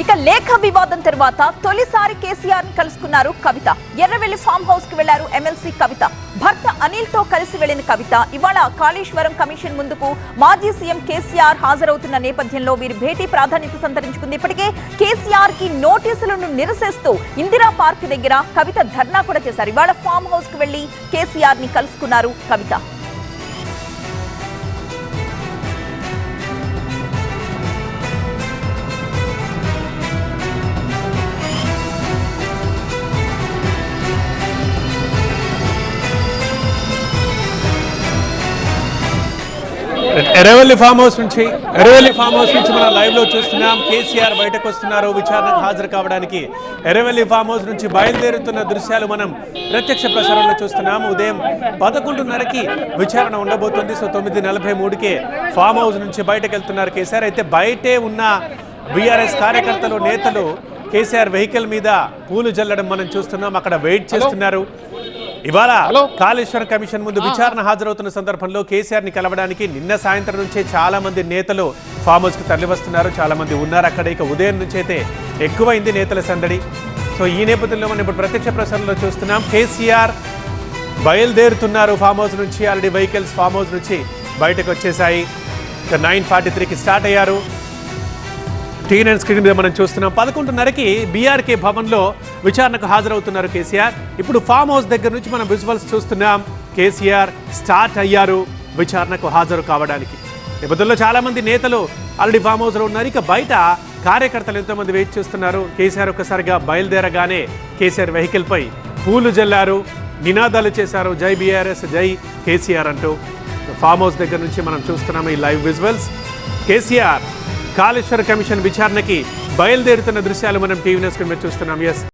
ఇక లేఖ వివాదం తర్వాత తొలిసారి కేసీఆర్ ని కలుసుకున్నారు కవిత. ఎర్రవెల్లి ఫామ్ హౌస్ కి వెళ్లారు ఎమ్మెల్సీ కవిత. భర్త అనిల్ తో కలిసి వెళ్లిన కవిత ఇవాళ కాళేశ్వరం కమిషన్ ముందుకు మాజీ సీఎం కేసీఆర్ హాజరవుతున్న నేపథ్యంలో వీరి భేటీ ప్రాధాన్యత సంతరించుకుంది. ఇప్పటికే కేసీఆర్ కి నోటీసులను నిరసిస్తూ ఇందిరా పార్క్ దగ్గర కవిత ధర్నా కూడా చేశారు. ఇవాళ ఫామ్ హౌస్ కి వెళ్లి కేసీఆర్ ని కలుసుకున్నారు కవిత. ఎర్రవెల్లి ఫామ్ హౌస్ నుంచి మనం లైవ్ లో చూస్తున్నాం. కేసీఆర్ బయటకు వస్తున్నారు విచారణకు హాజరు కావడానికి. ఎర్రవెల్లి ఫామ్ హౌస్ నుంచి బయలుదేరుతున్న దృశ్యాలు మనం ప్రత్యక్ష ప్రసారంలో చూస్తున్నాం. ఉదయం 11:30కి విచారణ ఉండబోతుంది. సో 9:43కే ఫామ్ హౌస్ నుంచి బయటకు వెళ్తున్నారు కేసీఆర్. అయితే బయటే ఉన్న బీఆర్ఎస్ కార్యకర్తలు నేతలు కేసీఆర్ వెహికల్ మీద పూలు జల్లడం మనం చూస్తున్నాం. అక్కడ వెయిట్ చేస్తున్నారు. ఇవాళ కాళేశ్వరం కమిషన్ ముందు విచారణ హాజరవుతున్న సందర్భంలో కేసీఆర్ ని కలవడానికి నిన్న సాయంత్రం నుంచే చాలా మంది నేతలు ఫామ్ హౌస్ కి తరలి వస్తున్నారు. చాలా మంది ఉన్నారు అక్కడ. ఇక ఉదయం నుంచి అయితే ఎక్కువైంది నేతల సందడి. సో ఈ నేపథ్యంలో మనం ఇప్పుడు ప్రత్యక్ష ప్రసారంలో చూస్తున్నాం. కేసీఆర్ బయలుదేరుతున్నారు ఫామ్ హౌస్ నుంచి. ఆల్రెడీ వెహికల్స్ ఫామ్ హౌస్ నుంచి బయటకు వచ్చేసాయి. ఇక 9:43కి స్టార్ట్ అయ్యారు. టీఎన్ఎన్ స్క్రీన్ మీద మనం చూస్తున్నాం. 11:30కి బీఆర్కే భవన్లో విచారణకు హాజరవుతున్నారు కేసీఆర్. ఇప్పుడు ఫామ్ హౌస్ దగ్గర నుంచి మనం విజువల్స్ చూస్తున్నాం. కేసీఆర్ స్టార్ట్ అయ్యారు విచారణకు హాజరు కావడానికి. నేపథ్యంలో చాలా మంది నేతలు ఆల్రెడీ ఫామ్ హౌస్లో ఉన్నారు. ఇక బయట కార్యకర్తలు ఎంతోమంది వెయిట్ చేస్తున్నారు. కేసీఆర్ ఒక్కసారిగా బయలుదేరగానే కేసీఆర్ వెహికల్ పై పూలు జల్లారు, నినాదాలు చేశారు, జై బీఆర్ఎస్, జై కేసీఆర్ అంటూ. ఫామ్ హౌస్ దగ్గర నుంచి మనం చూస్తున్నాం ఈ live visuals. KCR Kaleshwara commission విచారణకి బయలుదేరుతున్న దృశ్యాలు మనం టీవీ న్యూస్ కింద చూస్తున్నాం. ఎస్.